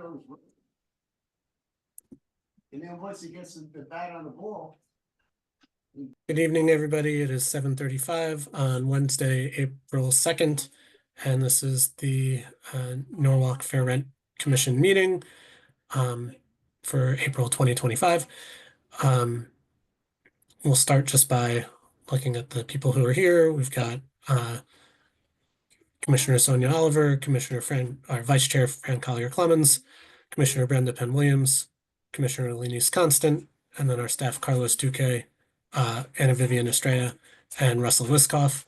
And then once he gets the bat on the ball. Good evening, everybody. It is 7:35 on Wednesday, April 2nd, and this is the Norwalk Fair Rent Commission meeting for April 2025. We'll start just by looking at the people who are here. We've got Commissioner Sonia Oliver, Vice Chair Fran Collier-Clemens, Commissioner Brenda Penn-Williams, Commissioner Lenise Constant, and then our staff Carlos Duque, Anna Vivian Estrella, and Russell Wiskoff.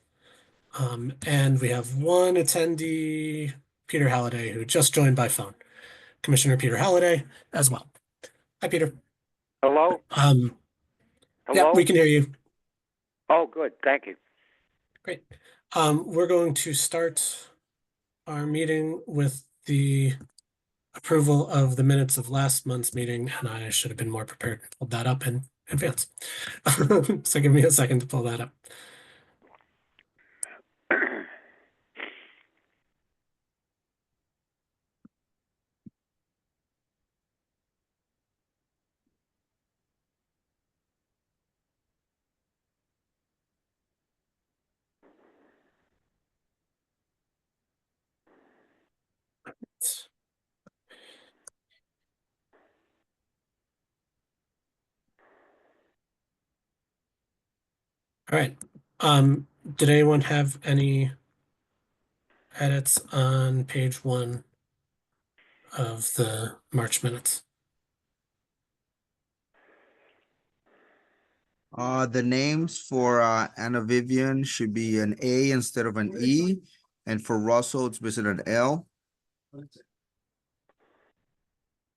And we have one attendee, Peter Halliday, who just joined by phone. Commissioner Peter Halliday as well. Hi, Peter. Hello? Hello? Yeah, we can hear you. Oh, good. Thank you. Great. We're going to start our meeting with the approval of the minutes of last month's meeting, and I should have been more prepared to pull that up in advance. So give me a second to pull that up. All right. Did anyone have any edits on page 1 of the March minutes? The names for Anna Vivian should be an A instead of an E, and for Russell, it's missing an L. Okay.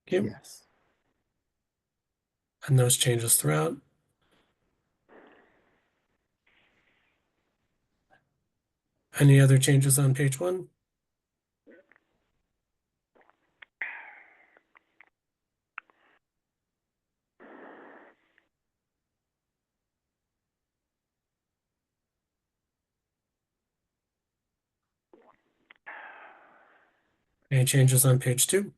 Yes. And those changes throughout. Any other changes on page 1? Any changes on page 2?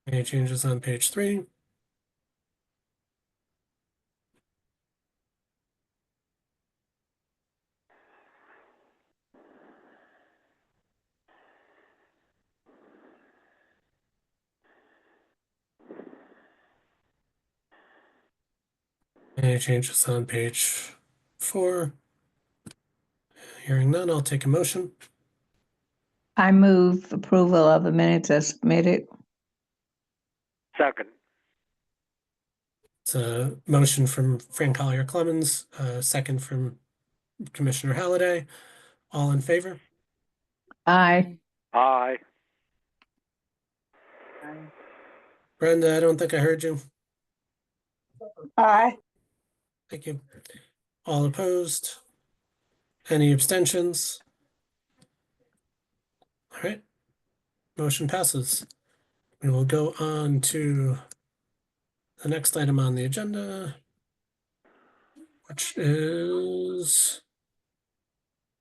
Any changes on page 3? Any changes on page 4? Hearing none, I'll take a motion. I move approval of the minutes as submitted. Second. It's a motion from Fran Collier-Clemens, a second from Commissioner Halliday. All in favor? Aye. Aye. Brenda, I don't think I heard you. Aye. Thank you. All opposed? Any abstentions? All right. Motion passes. We will go on to the next item on the agenda, which is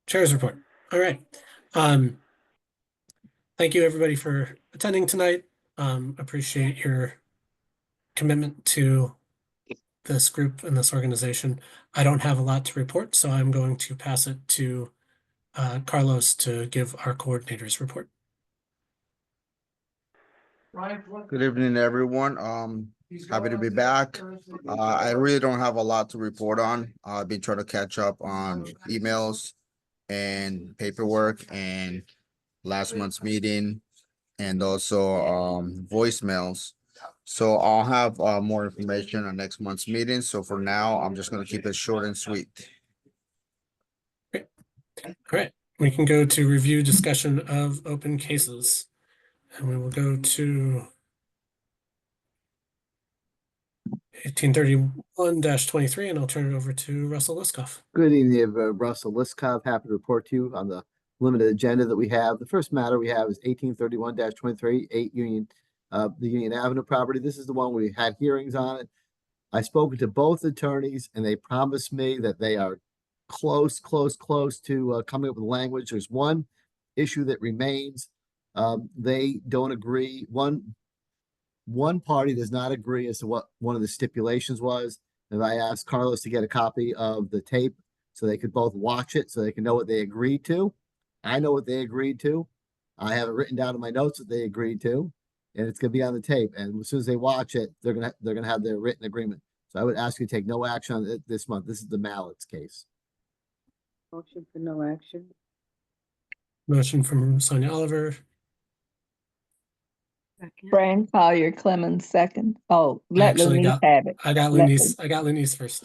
Chair's report. All right. Thank you everybody for attending tonight. Appreciate your commitment to this group and this organization. I don't have a lot to report, so I'm going to pass it to Carlos to give our coordinators report. Good evening, everyone. Happy to be back. I really don't have a lot to report on. I've been trying to catch up on emails and paperwork and last month's meeting and also voicemails. So I'll have more information on next month's meeting. So for now, I'm just going to keep it short and sweet. All right, we can go to review discussion of open cases. And we will go to 1831-23, and I'll turn it over to Russell Wiskoff. Good evening, Russell Wiskoff. Happy to report to you on the limited agenda that we have. The first matter we have is 1831-23, 8 Union, the Union Avenue property. This is the one we had hearings on it. I spoke to both attorneys, and they promised me that they are close to coming up with language. There's one issue that remains. They don't agree. One party does not agree as to what one of the stipulations was. And I asked Carlos to get a copy of the tape so they could both watch it, so they can know what they agreed to. I know what they agreed to. I have it written down in my notes what they agreed to, and it's gonna be on the tape. And as soon as they watch it, they're gonna have their written agreement. So I would ask you to take no action on it this month. This is the Mallets case. Motion for no action. Motion from Sonia Oliver, Second. Fran Collier Clemens second. Oh, let actually Louise got- have it. I got Let Lunice first.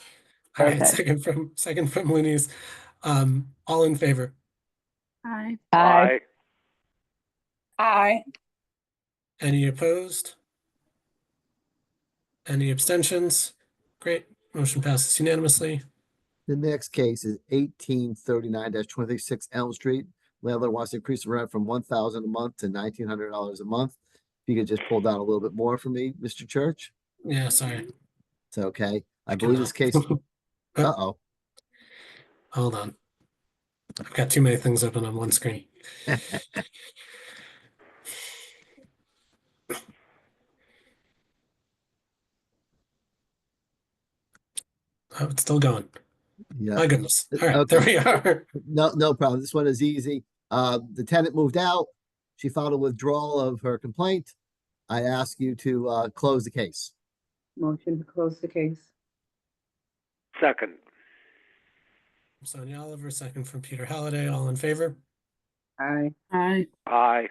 All right, Okay. second from Lunice. All in favor? Aye. Aye. Aye. Any opposed? Any abstentions? Great, motion passes unanimously. The next case is 1839-26 Elm Street. Landlord wants to increase the rent from $1,000 a month to $1,900 a month. If you could just pull down a little bit more for me, Mr. Church, Yeah, sorry. it's okay. I believe this case, uh-oh. Hold on. I've got too many things open on one screen. Oh, it's still going. Yeah, My goodness. All right, there we are. no problem. This one is easy. The tenant moved out. She filed a withdrawal of her complaint. I ask you to close the case. Motion to close the case. Second. Sonia Oliver, second from Peter Halliday. All in favor? Aye. Aye. Aye.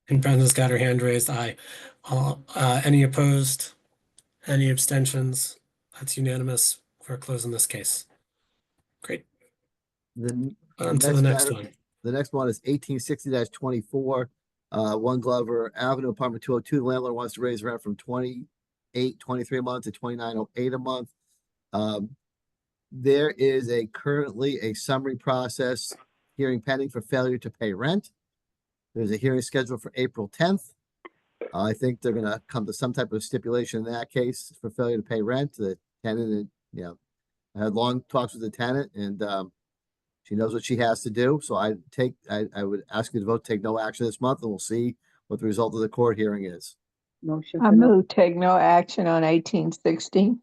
And Brenda's got her hand raised. Aye. All, any opposed? Any abstentions? That's unanimous. We're closing this case. Great. The On to the next one. The next one is 1860-24, One Glover Avenue, apartment 202. The landlord wants to raise rent from $28.23 a month to $29.08 a month. There is currently a summary process hearing pending for failure to pay rent. There's a hearing scheduled for April 10th. I think they're gonna come to some type of stipulation in that case for failure to pay rent. The tenant, I had long talks with the tenant, and she knows what she has to do. So I would ask you to vote, take no action this month, and we'll see what the result of the court hearing is. Motion I for no. move take no action on 1860.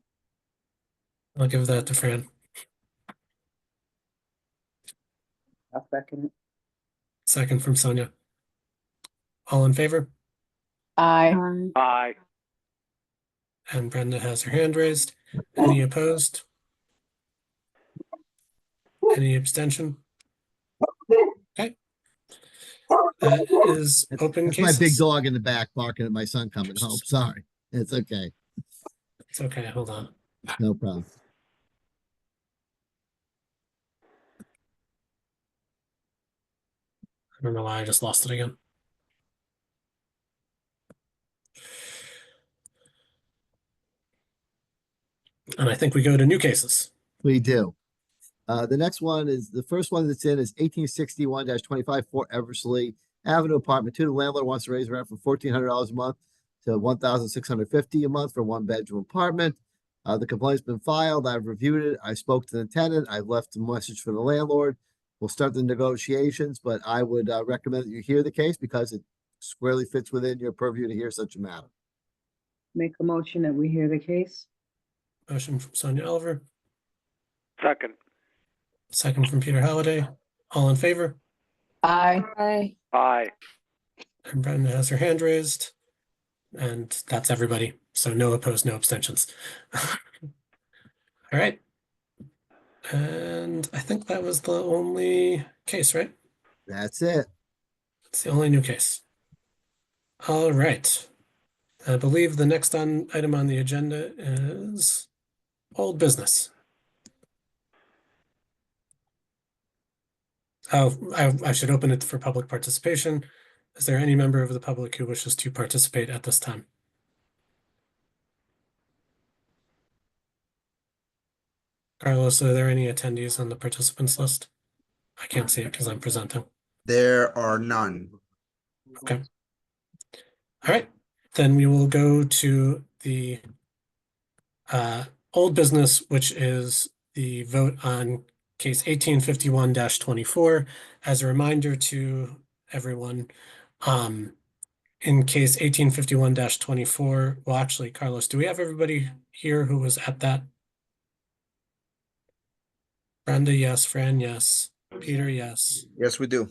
I'll give that to Fran. I'll second it. Second from Sonia. All in favor? Aye. Aye. And Brenda has her hand raised. Any opposed? Any abstention? Okay. That is open That's my big cases. dog in the back barking at my son coming home. Sorry. It's okay. It's okay, hold on. No problem. I don't know why I just lost it again. And I think we go to new cases. We do. The next one is, the first one that's in is 1861-25 Fort Eversley Avenue, apartment 2. The landlord wants to raise rent from $1,400 a month to $1,650 a month for one bedroom apartment. The complaint's been filed. I've reviewed it. I spoke to the tenant. I've left a message for the landlord. We'll start the negotiations, but I would recommend that you hear the case because it squarely fits within your purview to hear such a matter. Make a motion that we hear the case. Motion from Sonia Oliver, Second. second from Peter Halliday. All in favor? Aye. Aye. Aye. And Brenda has her hand raised. And that's everybody. So no opposed, no abstentions. All right. And I think that was the only case, right? That's it. It's the only new case. All right. I believe the next item on the agenda is old business. Oh, I should open it for public participation. Is there any member of the public who wishes to participate at this time? Carlos, are there any attendees on the participants list? I can't see it because I'm presenting. There are none. Okay. All right, then we will go to the old business, which is the vote on case 1851-24. As a reminder to everyone, in case 1851-24, well, actually, Carlos, do we have everybody here who was at that? Brenda, yes. Fran, yes. Peter, yes. Yes, we do.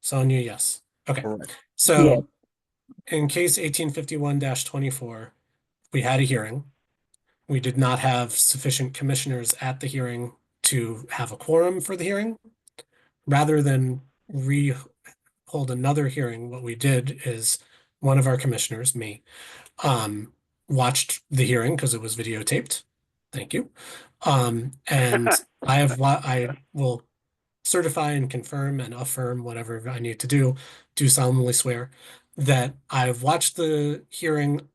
Sonia, yes. Okay, Correct. so in case 1851-24, we had a hearing. We did not have sufficient commissioners at the hearing to have a quorum for the hearing. Rather than hold another hearing, what we did is one of our commissioners, me, watched the hearing because it was videotaped. Thank you. And I will certify and confirm and affirm whatever I need to do solemnly swear that I've watched the hearing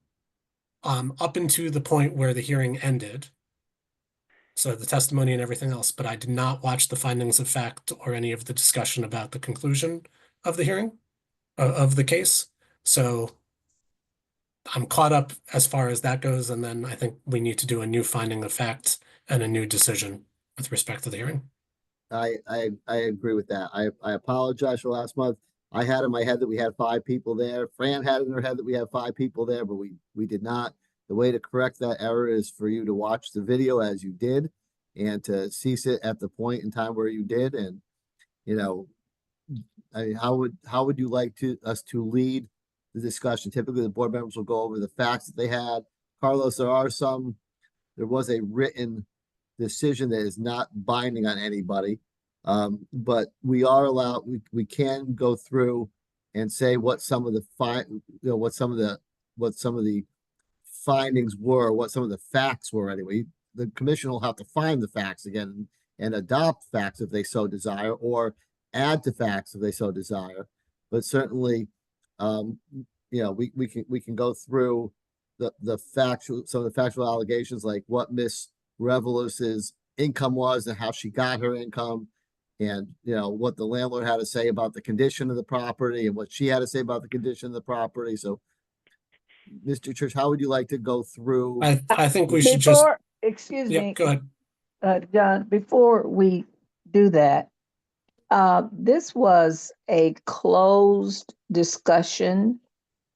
up into the point where the hearing ended. So the testimony and everything else, but I did not watch the findings of fact or any of the discussion about the conclusion of the hearing of the case. So I'm caught up as far as that goes, and then I think we need to do a new finding of fact and a new decision with respect to the hearing. I agree with that. I apologize for last month. I had in my head that we had 5 people there. Fran had in her head that we had 5 people there, but we did not. The way to correct that error is for you to watch the video as you did and to cease it at the point in time where you did. And, you know, I mean, how would you like us to lead the discussion? Typically, the board members will go over the facts that they had. Carlos, there was a written decision that is not binding on anybody. But we are allowed, we can go through and say what some of the what some of the findings were, what some of the facts were anyway. The commission will have to find the facts again and adopt facts if they so desire, or add to facts if they so desire. But certainly, we can go through some of the factual allegations, like what Miss Revelus's income was and how she got her income, and what the landlord had to say about the condition of the property and what she had to say about the condition of the property. So, Mr. Church, how would you like to go through? I think we should just, Excuse yeah, me, go ahead. John, before we do that, this was a closed discussion,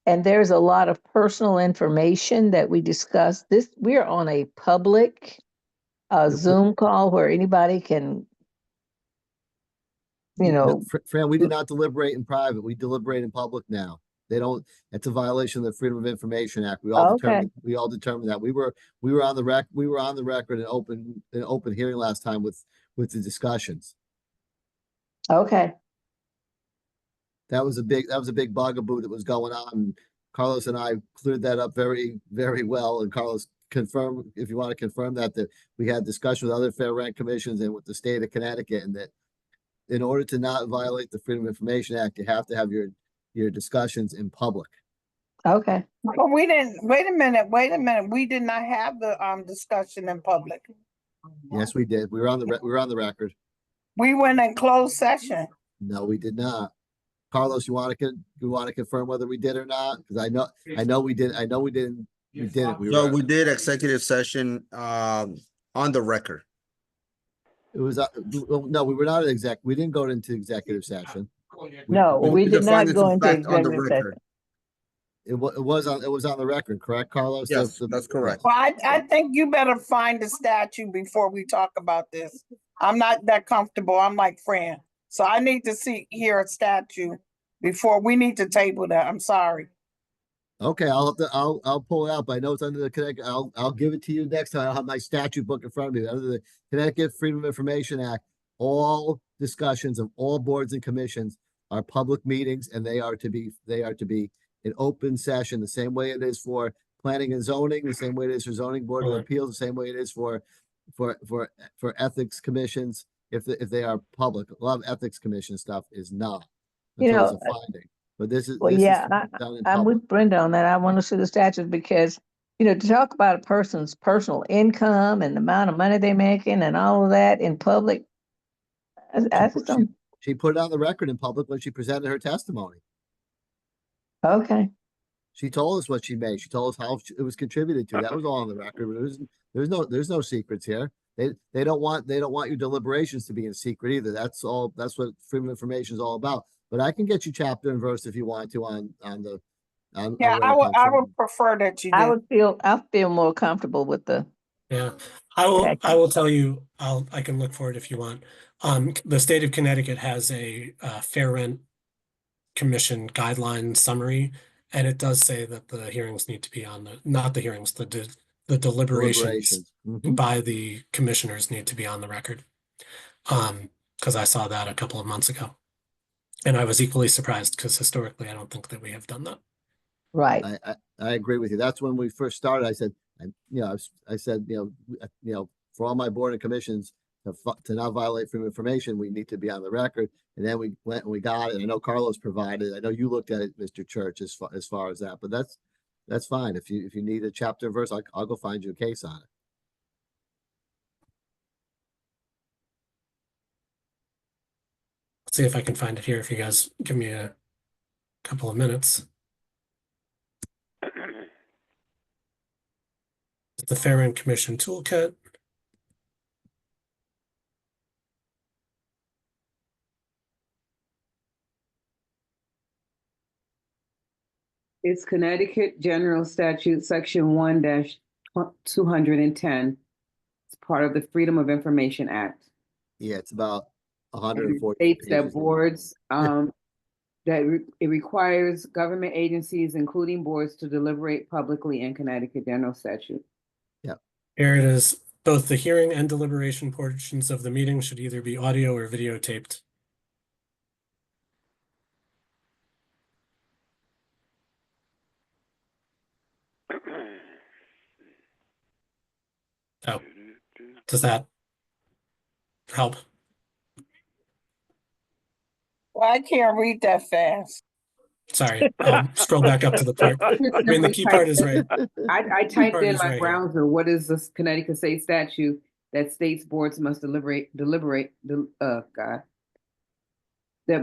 and there's a lot of personal information that we discussed. We're on a public Zoom call where anybody can, Fran, we did not deliberate in private. We deliberate in public now. It's a violation of the Freedom of Information Act. We all determined that. We were on the record in open hearing last time with the discussions. Okay. That was a big bugaboo that was going on. Carlos and I cleared that up very, very well. And Carlos, confirm, if you want to confirm that we had discussion with other fair rent commissions and with the state of Connecticut, and that in order to not violate the Freedom of Information Act, you have to have your discussions in public. Okay. But we didn't, wait a minute. We did not have the discussion in public. Yes, we did. We were on the record. We went in closed session. No, we did not. Carlos, you want to confirm whether we did or not? Because I know we did. I know we didn't. We didn't. We did executive session on the record. It was no, we were not we didn't go into executive session. No, we did not go into executive session. It was on the record, correct, Carlos? Yes, that's correct. Well, I think you better find the statute before we talk about this. I'm not that comfortable. I'm like Fran. So I need to hear a statute before we need to table that. I'm sorry. Okay, I'll pull it out, but I know it's under the Connecticut. I'll give it to you next time. I'll have my statute book in front of me. Under the Connecticut Freedom of Information Act, all discussions of all boards and commissions are public meetings, and they are to be an open session, the same way it is for planning and zoning, the same way it is for zoning board of appeals, the same way it is for ethics commissions. If they are public, a lot of ethics commission stuff is not. Until it's a finding. But this is I'm with Brenda on that. I want to see the statute because to talk about a person's personal income and the amount of money they're making and all of that in public. She put it on the record in public when she presented her testimony. Okay. She told us what she made. She told us how it was contributed to. That was all on the record. There's no secrets here. They don't want your deliberations to be in secret either. That's what freedom of information is all about. But I can get you chapter and verse if you want to on Yeah, where I it would, comes I from. would prefer that you I did. feel more comfortable with the Yeah, I will package. tell you, I can look for it if you want. The state of Connecticut has a Fair Rent Commission guideline summary, and it does say that the hearings need to be on not the hearings, the deliberations Mhm. by the commissioners need to be on the record. Because I saw that a couple of months ago. And I was equally surprised because historically I don't think that we have done that. Right. I agree with you. That's when we first started. I said, I said, for all my board and commissions to not violate freedom of information, we need to be on the record. And then we went and we got it. I know Carlos provided. I know you looked at it, Mr. Church, as far as that. But that's fine. If you need a chapter and verse, I'll go find you a case on it. Let's see if I can find it here if you guys give me a couple of minutes. The Fair Rent Commission Toolkit. It's Connecticut General Statute, Section 1-210. It's part of the Freedom of Information Act. Yeah, it's about And it 140 states that pages. boards, it requires government agencies, including boards, to deliberate publicly in Connecticut General Statute. Here it is. Both the hearing and deliberation portions of the meeting should either be audio or videotaped. Oh, does that help? Well, I can't read that fast. Sorry, I'll scroll back up to the part. I mean, the key part is right. I typed part in is my right here. browser, what is this Connecticut State statute that states boards must deliberate, that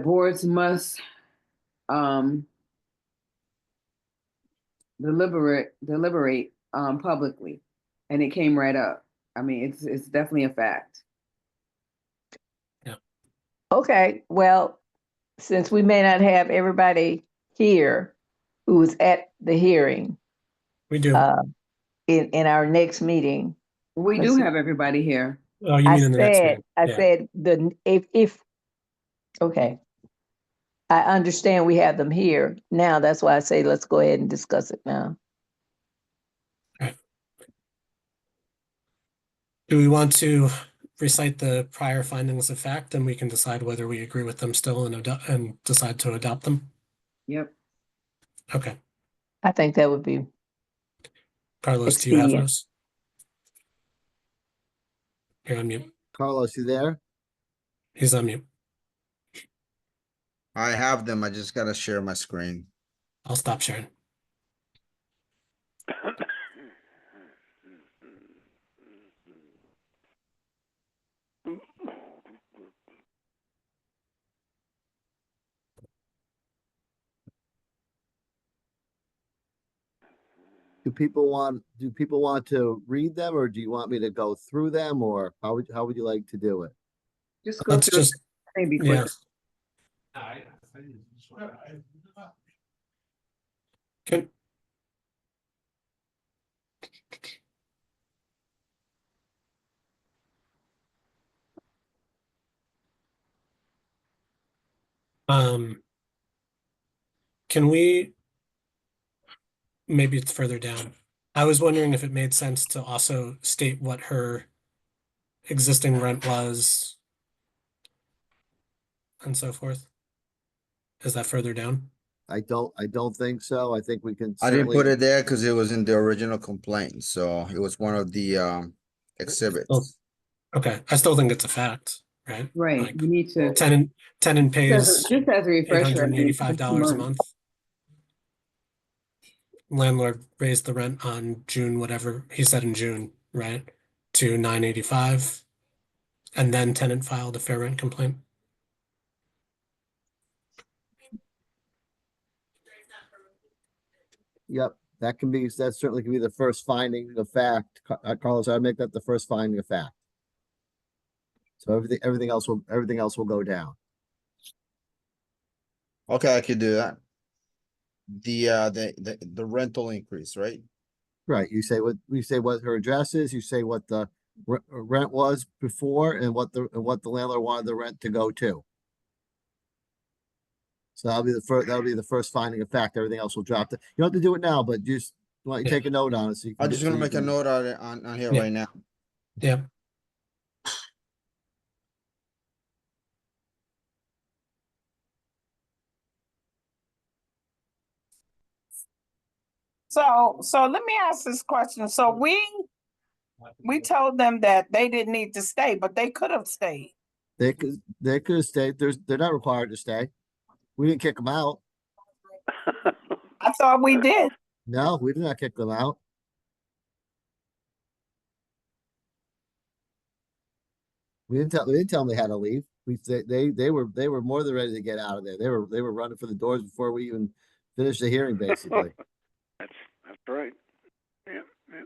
boards must, deliberate, publicly. And it came right up. I mean, it's definitely a fact. Okay, well, since we may not have everybody here who was at the hearing, We do. in our next meeting, We Let's do see. have everybody here. Oh, you mean in the next meeting? I Yeah. said if okay. I understand we have them here now. That's why I say let's go ahead and discuss it now. Do we want to recite the prior findings of fact, and we can decide whether we agree with them still and decide to adopt them? Yep. Okay. I think that would be Carlos, do you have expedient. those? You're on mute. Carlos, you there? He's on mute. I have them. I just gotta share my screen. I'll stop sharing. Do people want to read them, or do you want me to go through them, or how would you like to do it? Just go Let's through. just, Maybe yeah. quick. Can, can we, maybe it's further down. I was wondering if it made sense to also state what her existing rent was and so forth. Is that further down? I don't think so. I think we can. I didn't put certainly- it there because it was in the original complaint, so it was one of the exhibits. Oh. Okay, I still think it's a fact, right? Right, Like, you need to. tenant pays Just as a refresher. I think it's $885 a 2 month. Landlord raised the rent on June, whatever he said in June, right? To $985. And then tenant filed a fair rent complaint. Yep, that certainly can be the first finding of fact. Carlos, I'd make that the first finding of fact. So everything else will go down. Okay, I could do that. The rental increase, right? Right, you say what her address is, you say what the rent was before and what the landlord wanted the rent to go to. So that'll be the first finding of fact. Everything else will drop. You don't have to do it now, but just why don't you Yeah. take a note on it so you can. I'm just gonna make a note on it on here Yeah. right now. Yeah. So let me ask this question. So we told them that they didn't need to stay, but they could have stayed. They could have stayed. They're not required to stay. We didn't kick them out. I thought we did. No, we did not kick them out. We didn't tell them they had to leave. They were more than ready to get out of there. They were running for the doors before we even finished the hearing, basically. That's right. Yeah, yeah.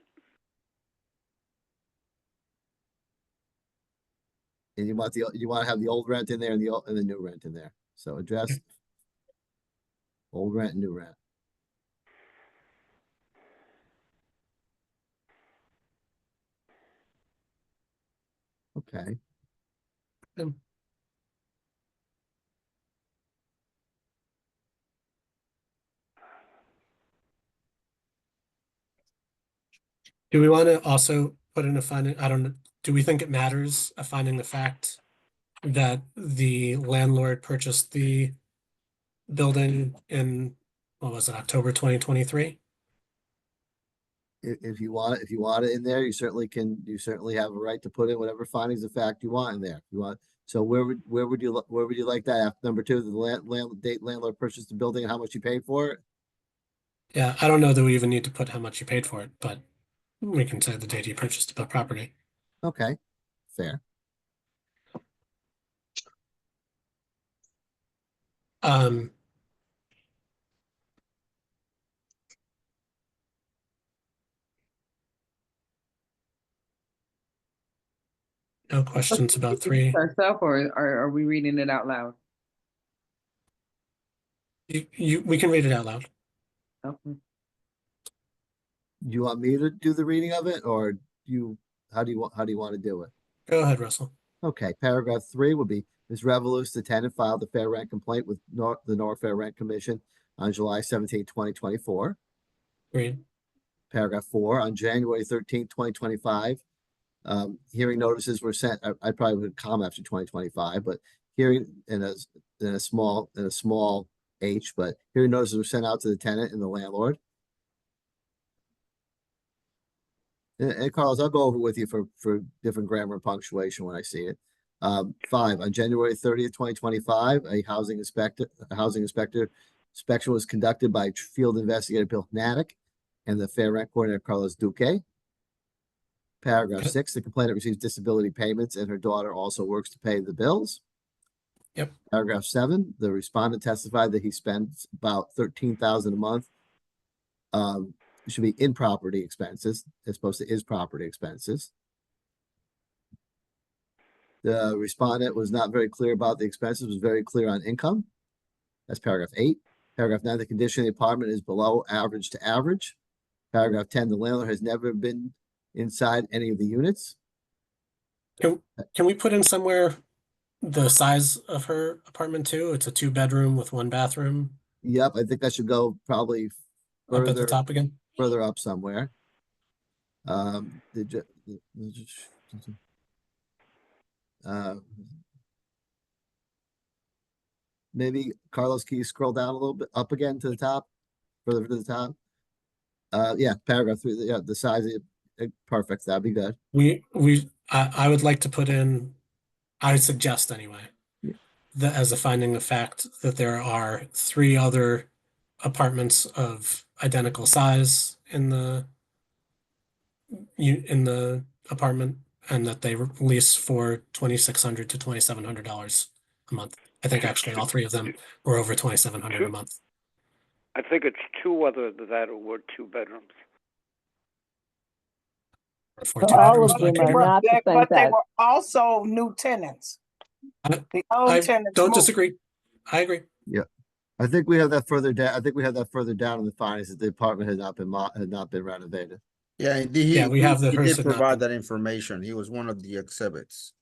And you want to have the old rent in there and the new rent in there. So address old rent and new rent. Okay. Do we want to also put in a finding? I don't know. Do we think it matters a finding the fact that the landlord purchased the building in, what was it, October 2023? If you want it in there, you certainly have a right to put in whatever findings of fact you want in there. You want, so where would you like that? Number two, the landlord purchased the building and how much you paid for it? Yeah, I don't know that we even need to put how much you paid for it, but we can say the date you purchased the property. Okay, fair. Um, no questions about 3. Herself, or are we reading it out loud? We can read it out loud. Okay. Do you want me to do the reading of it, or how do you want to do it? Go ahead, Russell. Okay, paragraph 3 would be, Ms. Revolus, the tenant, filed a fair rent complaint with the North Fair Rent Commission on July 17, 2024. Read. Paragraph 4, on January 13, 2025, hearing notices were sent. I probably would comma after 2025, but hearing in a small h, but hearing notices were sent out to the tenant and the landlord. And Carlos, I'll go over with you for different grammar and punctuation when I see it. 5, on January 30th, 2025, a housing inspector inspection was conducted by field investigator Bill Natick and the fair rent coordinator Carlos Duque. Paragraph 6, the complainant receives disability payments and her daughter also works to pay the bills. Yep. Paragraph 7, the respondent testified that he spends about $13,000 a month. It should be in property expenses as opposed to is property expenses. The respondent was not very clear about the expenses, was very clear on income. That's paragraph 8. Paragraph 9, the condition of the apartment is below average to average. Paragraph 10, the landlord has never been inside any of the units. Can we put in somewhere the size of her apartment too? It's a 2-bedroom with 1 bathroom. Yep, I think that should go probably Up at the top again. further up somewhere. Maybe Carlos, can you scroll down a little bit up again to the top, further to the top? Yeah, paragraph 3. Yeah, the size of it, perfect. That'd be good. I would like to put in, I would suggest anyway, Yeah. that as a finding of fact that there are 3 other apartments of identical size in the apartment, and that they lease for $2,600 to $2,700 a month. I think actually all 3 of them were over $2,700 a month. I think it's 2 other than that were 2 bedrooms. for So two all bedrooms, of but I them could are be wrong. not the same But they size. were also new tenants. I- The old I tenants don't moved. disagree. I agree. I think we have that further down. I think we have that further down in the findings that the apartment had not been renovated. Yeah, Yeah, we have the he hers did had not provide been. that information. He was one of the exhibits.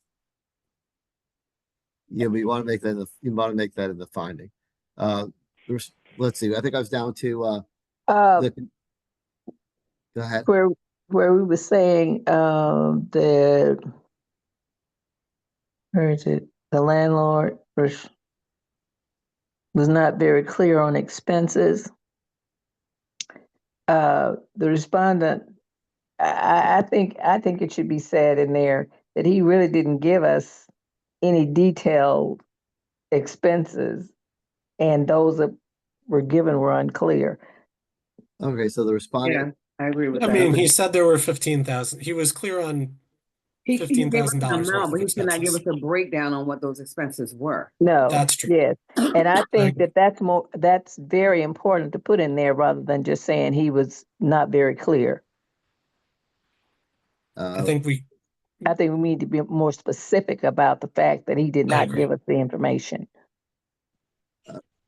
Yeah, but you want to make that in the finding. Let's see, I think I was down to, Uh, go ahead. where we were saying the where is it? The landlord was not very clear on expenses. The respondent, I think it should be said in there that he really didn't give us any detailed expenses, and those that were given were unclear. Okay, so the Yeah, respondent, I agree with I that. mean, he said there were 15,000. He was clear on He gave us an $15,000 worth amount, of but he cannot give us expenses. a breakdown on what those expenses were. No, That's true. yes, and I think agree. that's very important to put in there rather than just saying he was not very clear. I think we, I think we need to be more specific about the fact that he did I not agree. give us the information.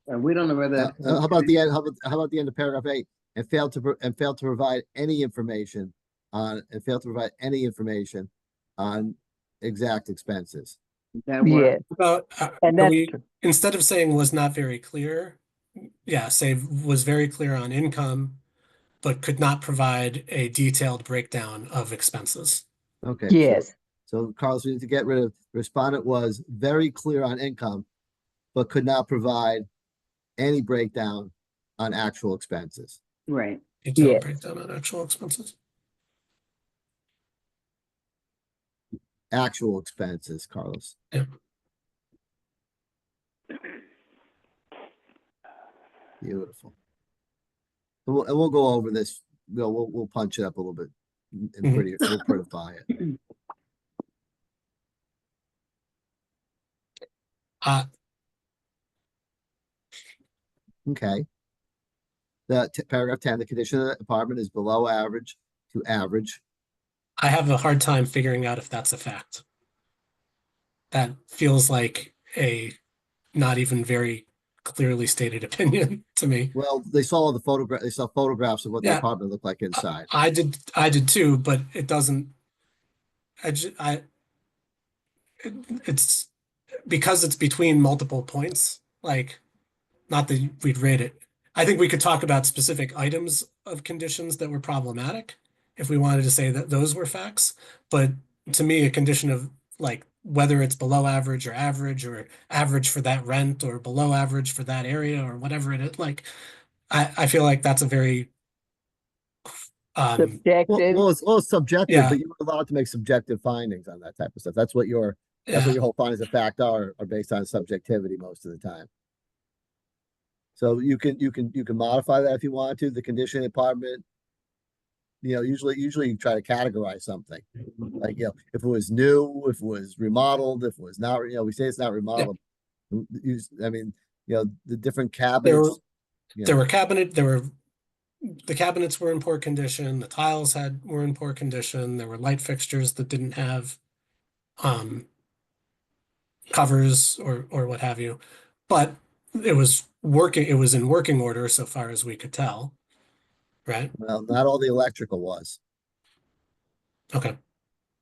And we don't know whether. how about the end, how about the end of paragraph 8? And failed to provide any information on exact expenses. That were, Yes, about, and can that's we, true. instead of saying was not very clear, yeah, say was very clear on income, but could not provide a detailed breakdown of expenses. Okay. Yes, So Carlos, we need to get rid of, respondent was very clear on income, but could not provide any breakdown on actual expenses. right. Detailed Yes. breakdown on actual expenses. Actual expenses, Carlos. Yeah. Beautiful. And we'll go over this, we'll punch it up a little bit and we'll prettify it. Okay. Paragraph 10, the condition of the apartment is below average to average. I have a hard time figuring out if that's a fact. That feels like a not even very clearly stated opinion to me. Well, they saw photographs of what the Yeah. apartment looked like inside. I did too, but it doesn't. It's because it's between multiple points. Like, not that we'd rate it. I think we could talk about specific items of conditions that were problematic if we wanted to say that those were facts. But to me, a condition of like whether it's below average or average for that rent or below average for that area or whatever it is, like I feel like that's a very subjective. Well, it's subjective, Yeah. but you're allowed to make subjective findings on that type of stuff. That's what your whole findings of fact are based on subjectivity most of the time. So you can modify that if you want to. The condition of the apartment, usually you try to categorize something. Like, if it was new, if it was remodeled, if it was not, we say it's not remodeled. I mean, the different cabinets. The cabinets were in poor condition, the tiles were in poor condition, there were light fixtures that didn't have covers or what have you. But it was in working order so far as we could tell. Right? Well, not all the electrical was. Okay.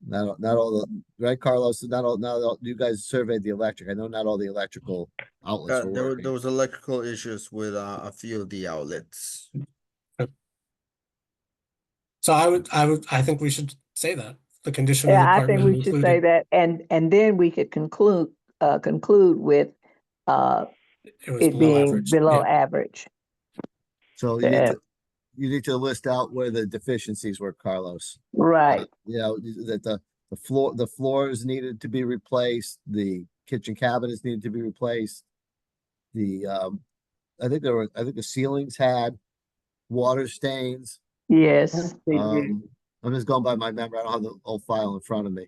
Not all right, Carlos. Not all. You guys surveyed the electric. I know not all the electrical outlets were working. There was electrical issues with a few of the outlets. So I think we should say that the condition of the Yeah, I apartment think we should say that, and then we could conclude with it was it below being average. below Yeah. average. So you need to list out where the deficiencies were, Carlos. Right. That the floors needed to be replaced, the kitchen cabinets needed to be replaced. I think the ceilings had water stains. Yes. I'm just going by my memory. I don't have the old file in front of me.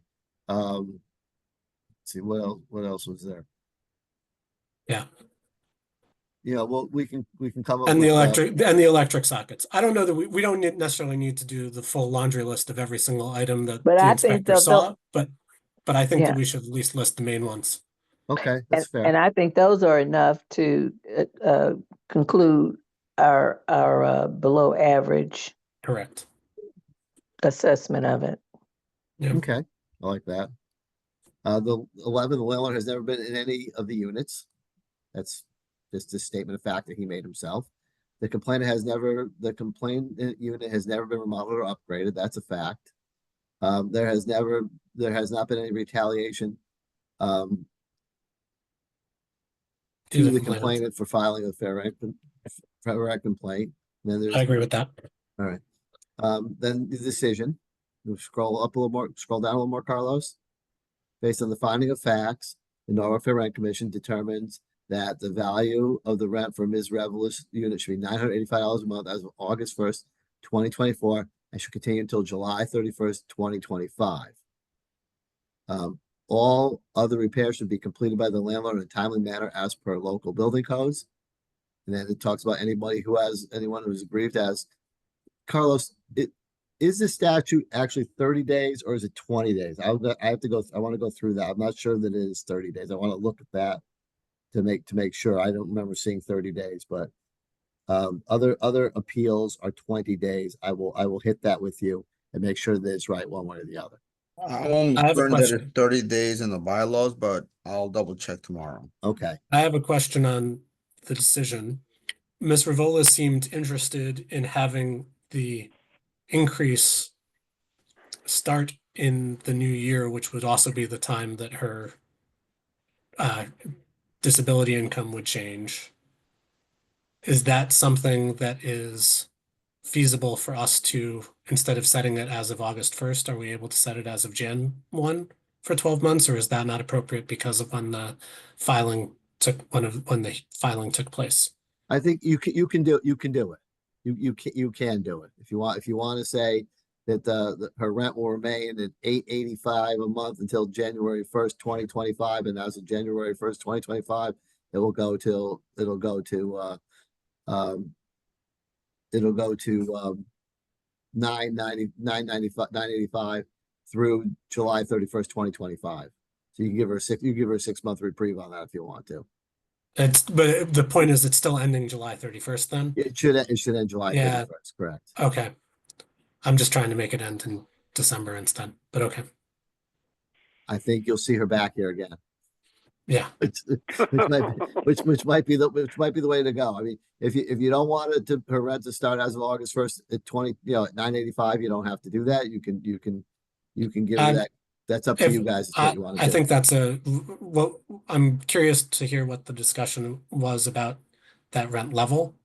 Let's see what else was there. Yeah. well, we can come up And with, the electric sockets. I don't know that we don't necessarily need to do the full laundry list of every single item that But the I think inspector the- saw, but I think Yeah. that we should at least list the main ones. okay, that's fair. And I think those are enough to conclude our below average Correct. assessment of it. Yeah. Okay, I like that. The 11, the landlord has never been in any of the units. That's just a statement of fact that he made himself. The complainant unit has never been remodeled or upgraded. That's a fact. There has not been any retaliation To to the the complainant. complainant for filing a fair rent complaint. Then there's I agree with that. all right. Then the decision. We'll scroll up a little more, scroll down a little more, Carlos. Based on the finding of facts, the Norfolk Fair Rent Commission determines that the value of the rent for Ms. Revel's unit should be $985 a month as of August 1st, 2024, and should continue until July 31st, 2025. All other repairs should be completed by the landlord in a timely manner as per local building codes. And then it talks about anyone who's aggrieved as. Carlos, is the statute actually 30 days or is it 20 days? I want to go through that. I'm not sure that it is 30 days. I want to look at that to make sure. I don't remember seeing 30 days, but other appeals are 20 days. I will hit that with you and make sure that it's right one way or the other. I'm I have a certain that it's question. 30 days in the bylaws, but I'll double check tomorrow. Okay. I have a question on the decision. Ms. Rivola seemed interested in having the increase start in the new year, which would also be the time that her disability income would change. Is that something that is feasible for us to, instead of setting it as of August 1st, are we able to set it as of Jan 1 for 12 months, or is that not appropriate because of when the filing took place? I think you can do it. You can do it. You can do it if you want. If you want to say that her rent will remain at $885 a month until January 1st, 2025, and as of January 1st, 2025, it'll go to $985 through July 31st, 2025. So you can give her a 6-month reprieve on that if you want to. But the point is, it's still ending July 31st then? It should end July Yeah. 31st, correct? Okay. I'm just trying to make it end in December instead, but okay. I think you'll see her back here again. Yeah. Which might be the way to go. I mean, if you don't want her rent to start as of August 1st at at $985, you don't have to do that. You can give her that. That's up to you guys. What you want to do. I think that's I'm curious to hear what the discussion was about that rent level.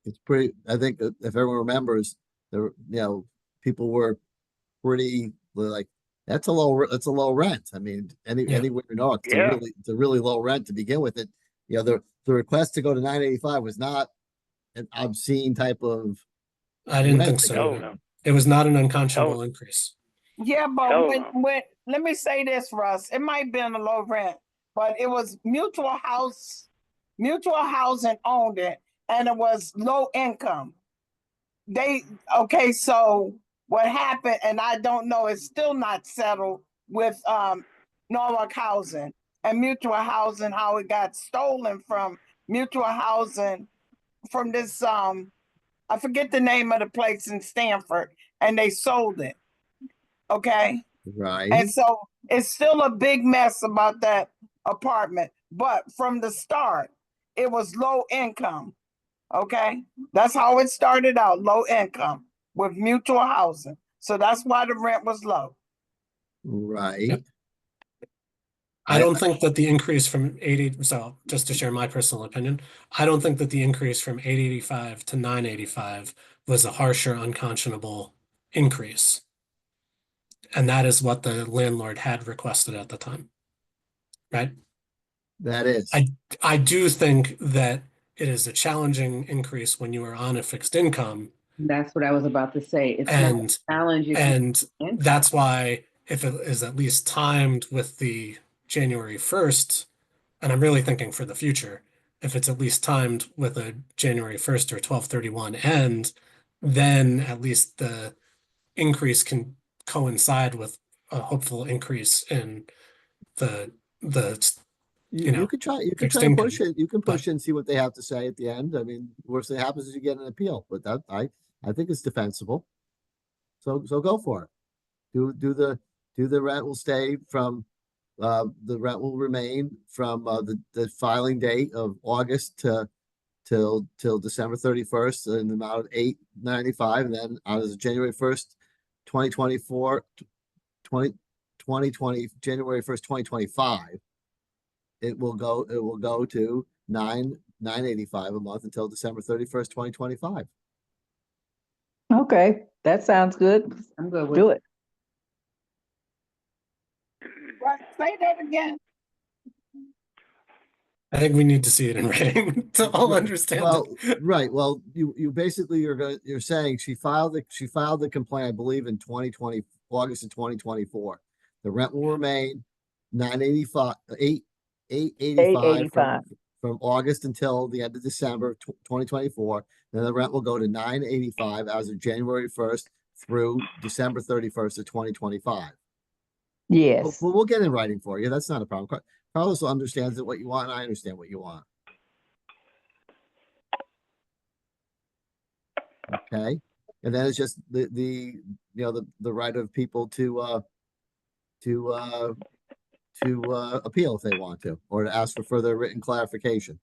It's pretty, I think if everyone remembers, people were pretty like, that's a low rent. I mean, anywhere in North, it's a really low rent to begin with. It, the request to go to $985 was not an obscene type of. I didn't think rent. so. No. It was not an unconscionable increase. Yeah, but Hell when let me say this, Russ, it might have been a low rent, but it was mutual housing owned it, and it was low income. So what happened, and I don't know, it's still not settled with Norwalk Housing and Mutual Housing, how it got stolen from Mutual Housing from this I forget the name of the place in Stanford, and they sold it. Okay. Right. And so it's still a big mess about that apartment. But from the start, it was low income. Okay. That's how it started out, low income with mutual housing. So that's why the rent was low. Right. Yep. I don't think that the increase from 80, so just to share my personal opinion, I don't think that the increase from 885 to 985 was a harsh or unconscionable increase. And that is what the landlord had requested at the time. Right? That is. I do think that it is a challenging increase when you are on a fixed income. That's what I was about to say. It's not And a challenge. and that's why if it is at least timed with the January 1st And I'm really thinking for the future, if it's at least timed with a January 1st or 12/31 end, then at least the increase can coincide with a hopeful increase in the You know, could try, you could fixed try and push income. it, you can but- push it and see what they have to say at the end. I mean, worst that happens is you get an appeal, but that, I think it's defensible. So go for it. Do the rent will stay from, the rent will remain from, the filing date of August till December 31st in the amount of $8.95, and then as of January 1st, 2024, 2020, January 1st, 2025, it will go to $9.85 a month until December 31st, 2025. Okay, that sounds good. I'm good with Do it. Right, say that again. I think we need to see it in writing to all understand Well, it. right, well, you basically, you're saying she filed the complaint, I believe, in 2020, August of 2024. The rent will remain 985, 885 885. from August until the end of December 2024. Then the rent will go to 985 as of January 1st through December 31st of 2025. Yes. Well, we'll get in writing for you. That's not a problem. Carlos understands what you want, and I understand what you want. Okay, and then it's just the right of people to appeal if they want to, or to ask for further written clarification.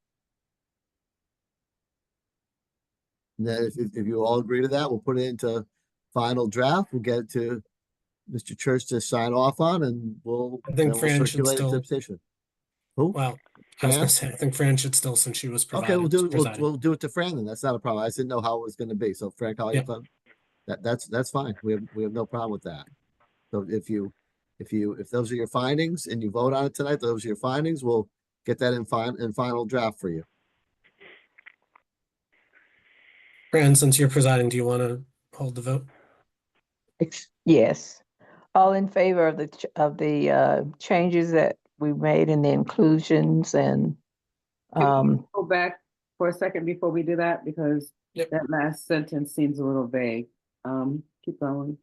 And then if you all agree to that, we'll put it into final draft. We'll get it to Mr. Church to sign off on, and I think Fran should circulate it to still, petition. Who? well, I was Fran? gonna say, I think Fran should still, since she was Okay, we'll do presiding. we'll do it to Fran then. That's not a problem. I just didn't know how it was going to be. So Fran, Yeah. that's fine. We have no problem with that. So if those are your findings and you vote on it tonight, those are your findings, we'll get that in final draft for you. Fran, since you're presiding, do you want to hold the vote? Yes. All in favor of the changes that we made in the inclusions and Can we go back for a second before we do that, because Yep. that last sentence seems a little vague. Keep going.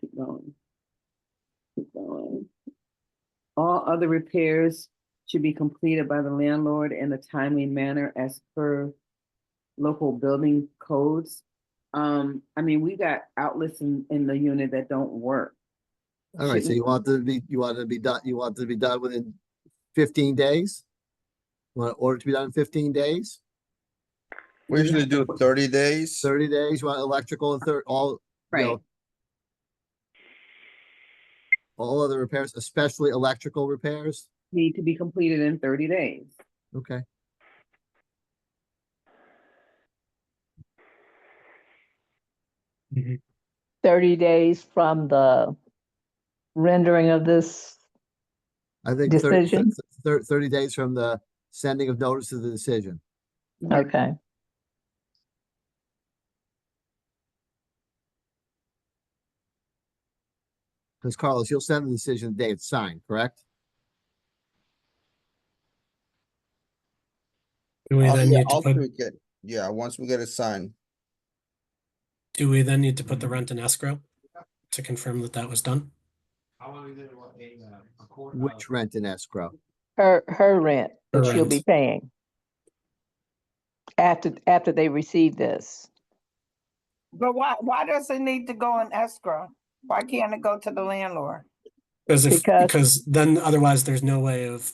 All other repairs should be completed by the landlord in a timely manner as per local building codes. I mean, we got outlets in the unit that don't work. All right, so you want it to be done within 15 days? You want order to be done in 15 days? We usually do 30 days. 30 days, you want electrical and Right. all other repairs, especially electrical repairs? Need to be completed in 30 days. Okay. Mhm. 30 days from the rendering of this. I think Decision? 30 days from the sending of notice of the decision. Okay. Because Carlos, you'll send the decision the day it's signed, correct? Do we then need to I'll put, tweak it. Yeah, once we get it signed. do we then need to put the rent in escrow to confirm that that was done? Which rent in escrow? Her rent that Her she'll be rent. paying after they receive this. But why does it need to go in escrow? Why can't it go to the landlord? Because then otherwise there's no way of,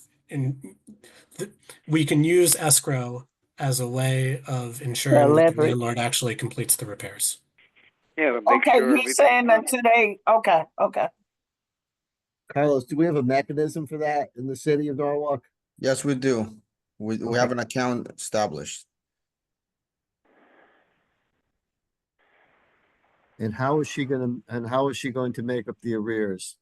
we can use escrow as a way of ensuring that the leverage. landlord actually completes the repairs. Yeah, but make Okay, sure he's saying that everything's today, okay. Carlos, do we have a mechanism for that in the city of Norwalk? Yes, we do. We Okay. have an account established. And how is she going to make up the arrears?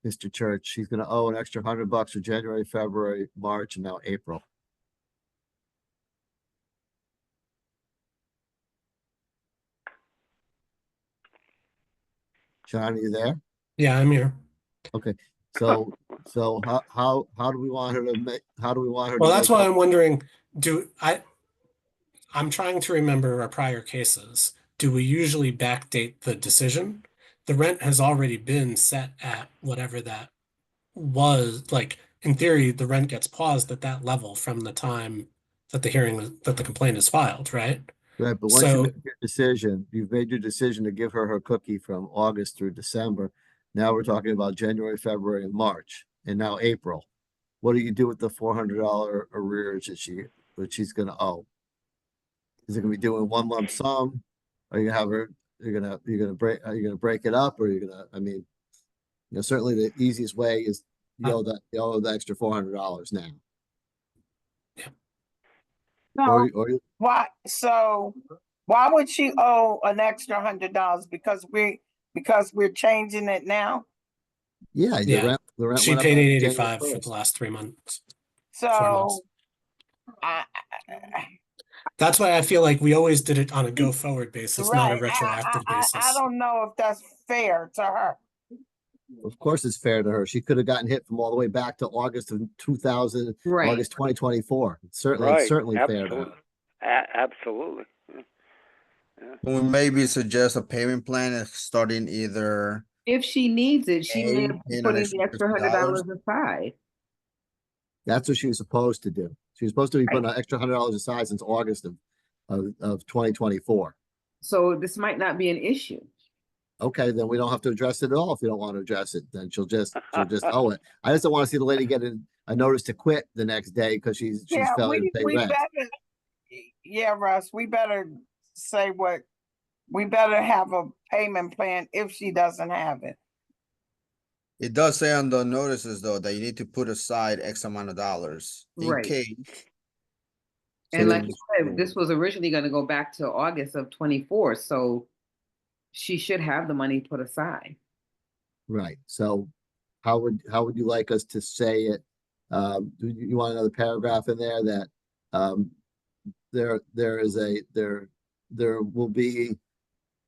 Mr. Church, she's gonna owe an extra $100 for January, February, March, and now April. John, are you there? Yeah, I'm here. So how do we want her to make, how do we want her to Well, that's make why up? I'm wondering, I'm trying to remember our prior cases. Do we usually backdate the decision? The rent has already been set at whatever that was. Like, in theory, the rent gets paused at that level from the time that that the complaint is filed, right? Right, but once you So, make your decision, you've made your decision to give her her cookie from August through December. Now we're talking about January, February, and March, and now April. What do you do with the $400 arrears that she's gonna owe? Is it gonna be doing one lump sum? Are you gonna have her, are you gonna break it up, or I mean, certainly the easiest way is you owe the extra $400 now. No, Or so why would she owe an extra $100? Because we're changing it now? yeah, Yeah. the rent she went up paid on January 885 for 1st. the last 3 months. 4 So months. I, That's why I feel like we always did it on a go forward basis, not a right, retroactive I basis. don't know if that's fair to her. Of course, it's fair to her. She could have gotten hit from all the way back to August of 2000, Right. August 2024. It's certainly Right, fair to absolutely. her. Absolutely. We maybe suggest a payment plan starting either If she needs it, she may Hey, have paying an put in extra the extra $50. $100 aside. That's what she was supposed to do. She was supposed to be putting an extra $100 aside since August of 2024. So this might not be an issue. Okay, then we don't have to address it at all. If you don't want to address it, then she'll just owe it. I just don't want to see the lady get a notice to quit the next day because she's Yeah, failing to pay we rent. better, yeah, Russ, we better say we better have a payment plan if she doesn't have it. It does say on the notices though that you need to put aside X amount of dollars in Right. case. And So like you said, this was originally gonna go back to August of 24, so she should have the money put aside. Right, so how would you like us to say it? Do you want another paragraph in there that, there will be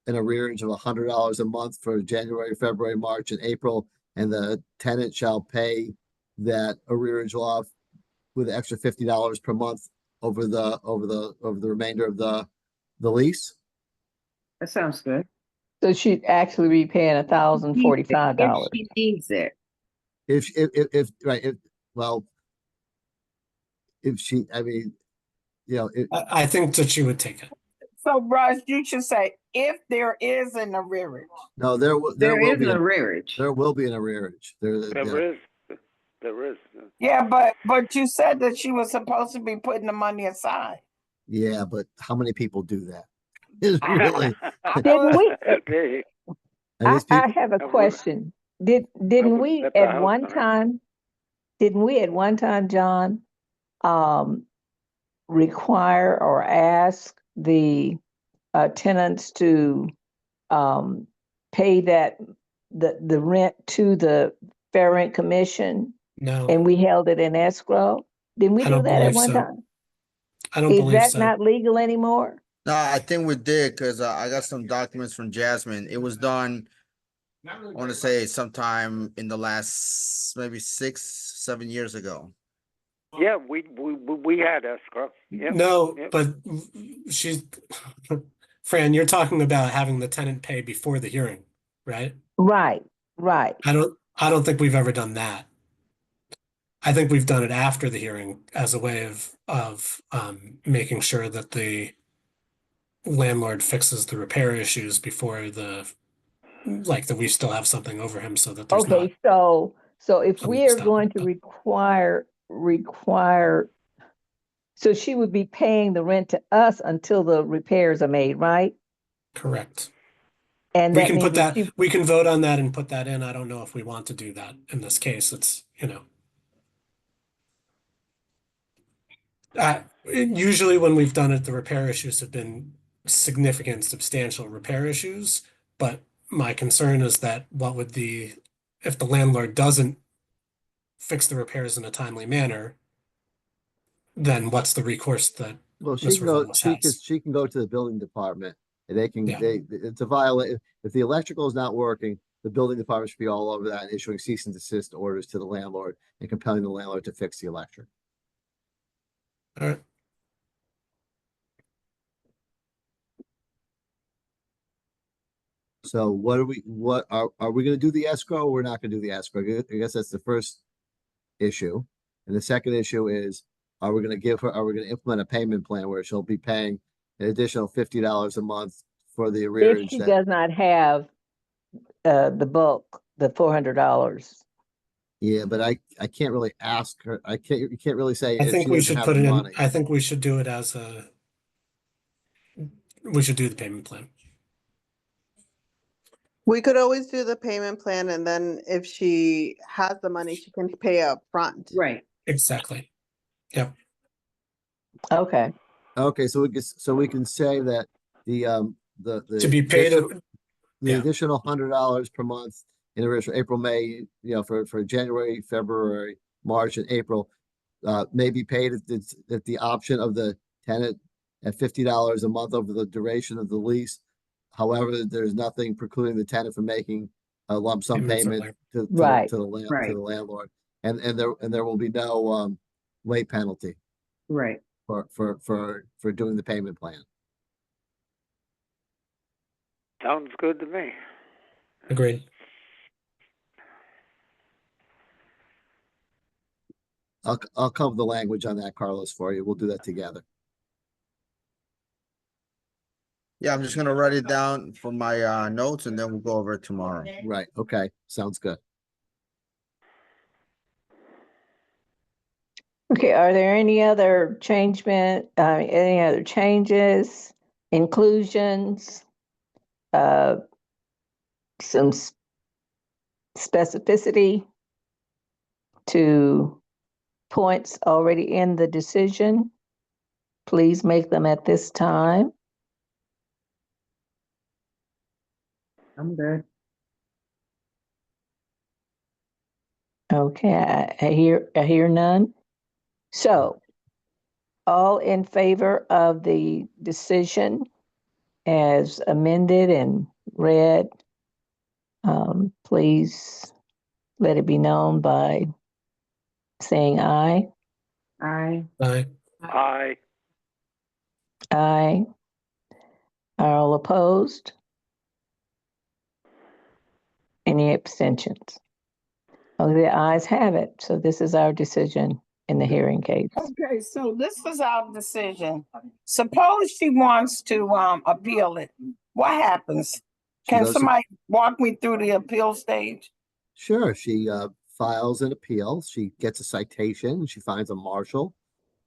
an arrearage of $100 a month for January, February, March, and April, and the tenant shall pay that arrearage off with an extra $50 per month over the remainder of the lease? That sounds good. So she'd actually be paying $1,045. If she needs it. If she, I mean, I think that she would take it. So Russ, you should say, if there is an arrearage. no, there will There be, is an arrearage. there will be an arrearage. There is. Yeah, but you said that she was supposed to be putting the money aside. Yeah, but how many people do that? It's really, Didn't we? Okay. and these I people, have a would- question. Didn't would we bet the at house one on it. time, John, require or ask the tenants to pay the rent to the Fair Rent Commission, No, and we held it in escrow? Didn't we I do don't that at believe one so. time? I don't Is believe that so. not legal anymore? No, I think we did because I got some documents from Jasmine. It was done, I want to say sometime in the last maybe 6-7 years ago. Yeah, we had escrow. Yep. No, yep. but she's Fran, you're talking about having the tenant pay before the hearing, right? Right. I don't think we've ever done that. I think we've done it after the hearing as a way of making sure that the landlord fixes the repair issues before that we still have something over him so that there's not. Okay, so if a we are stop going it, to but- require, so she would be paying the rent to us until the repairs are made, right? Correct. And We that can means put that, she, we can vote on that and put that in. I don't know if we want to do that in this case. It's, usually when we've done it, the repair issues have been significant, substantial repair issues. But my concern is that if the landlord doesn't fix the repairs in a timely manner, then what's the recourse that well, Ms. Ravonos has? she can go to the building department and Yeah. it's a violation. If the electrical is not working, the building department should be all over that and issuing cease and desist orders to the landlord and compelling the landlord to fix the electric. All right. So what are we gonna do the escrow or we're not gonna do the escrow? I guess that's the first issue. And the second issue is, are we gonna implement a payment plan where she'll be paying an additional $50 a month for the If arrearage she that, does not have the bulk, the $400. yeah, but I can't really ask her, you can't really say I if think she we doesn't should have put the it in, money. I think we should do it as we should do the payment plan. We could always do the payment plan, and then if she has the money, she can pay up front. Right. Exactly. Yep. Okay, Okay, so we can say that the To be paid, the yeah. additional $100 per month in arrears for April, May, you know, for January, February, March, and April, may be paid at the option of the tenant at $50 a month over the duration of the lease. However, there's nothing precluding the tenant from making a lump sum Payments payment earlier. to Right. the Right. landlord, and there will be no late penalty Right. for doing the payment plan. Sounds good to me. Agreed. I'll come with the language on that, Carlos, for you. We'll do that together. Yeah, I'm just gonna write it down for my notes and then we'll go over it tomorrow. Right, okay, sounds good. okay, are there any other any other changes, inclusions? Some specificity to points already in the decision? Please make them at this time. I'm good. Okay, I hear none. So, all in favor of the decision as amended and read, please let it be known by saying aye. Aye. Aye. Aye. Aye. Are all opposed? Any abstentions? Oh, the ayes have it. So this is our decision in the hearing case. Okay, so this is our decision. Suppose she wants to appeal it. What happens? She Can goes to- somebody walk me through the appeal stage? Sure, she files an appeal, she gets a citation, she finds a marshal,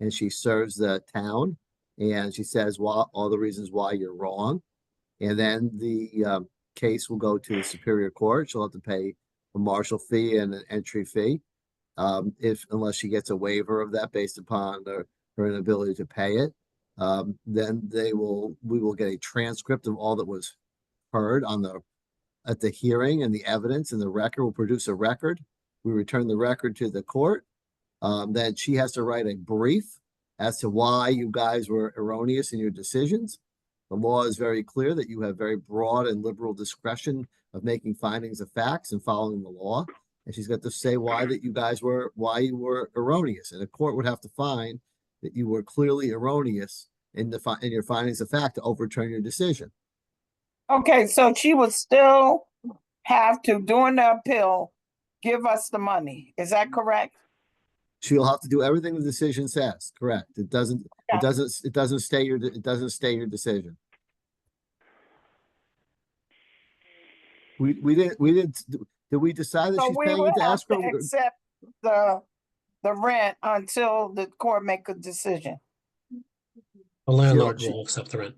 and she serves the town, and she says all the reasons why you're wrong. And then the case will go to the Superior Court. She'll have to pay a marshal fee and an entry fee. Unless she gets a waiver of that based upon her inability to pay it. Then we will get a transcript of all that was heard at the hearing and the evidence, and the record will produce a record. We return the record to the court. Then she has to write a brief as to why you guys were erroneous in your decisions. The law is very clear that you have very broad and liberal discretion of making findings of facts and following the law. And she's got to say why you were erroneous. And the court would have to find that you were clearly erroneous in your findings of fact to overturn your decision. Okay, so she would still have to, during the appeal, give us the money. Is that correct? She'll have to do everything the decision says, correct? It doesn't stay your decision. Did we decide that So she's we paying will into have escrow? to accept the rent until the court make a decision. The landlord She- will accept the rent.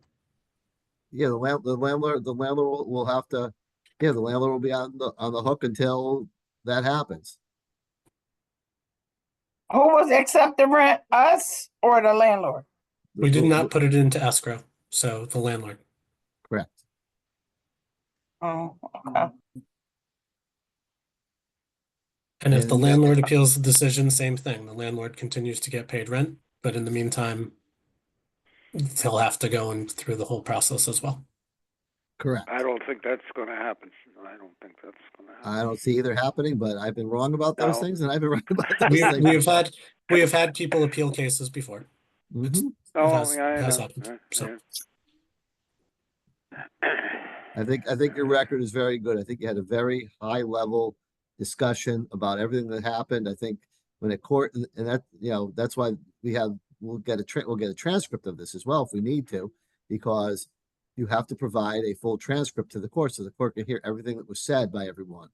Yeah, the landlord will have to, yeah, the landlord will be on the hook until that happens. Who was accept the rent, us or the landlord? We did not put it into escrow, so the landlord. Correct. Oh, okay. And if the And- landlord appeals the decision, same thing. The landlord continues to get paid rent, but in the meantime, he'll have to go through the whole process as well. Correct. I don't think that's gonna happen. I don't think that's gonna happen. I don't see either happening, but I've been wrong about those No. things and I've been right about those We things. we have had people appeal cases before. Mhm. Oh, has- yeah, I has know. happened, so. I think your record is very good. I think you had a very high level discussion about everything that happened. I think when a court, and that, you know, that's why we'll get a transcript of this as well if we need to, because you have to provide a full transcript to the court so the court can hear everything that was said by everyone.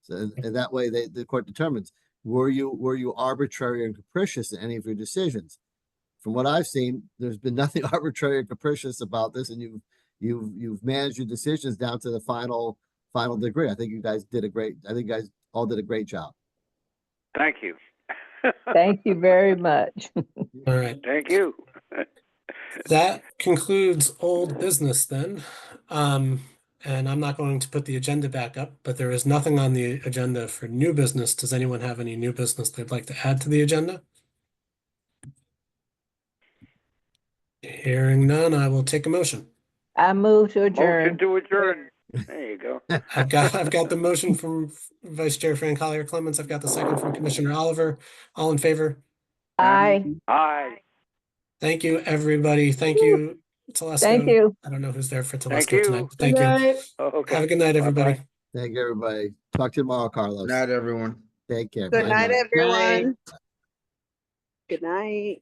So, and that way the court determines, were you arbitrary and capricious in any of your decisions? From what I've seen, there's been nothing arbitrary or capricious about this, and you've managed your decisions down to the final degree. I think you guys all did a great job. Thank you. Thank you very much. All right. Thank you. That concludes old business then. And I'm not going to put the agenda back up, but there is nothing on the agenda for new business. Does anyone have any new business they'd like to add to the agenda? Hearing none, I will take a motion. I move to Motion adjourn. to adjourn. There you go. I've got the motion from Vice Chair Fran Collier Clemens. I've got the second from Commissioner Oliver. All in favor? Aye. Aye. Thank you, everybody. Thank you, Telesco. Thank you. I don't know who's there for Thank Telesco you. tonight. But thank you. Okay. Have a good night, everybody. Bye-bye. Thank you, everybody. Talk to you tomorrow, Carlos. Good night, everyone. Take care. Good Bye night, now. everyone. Good night.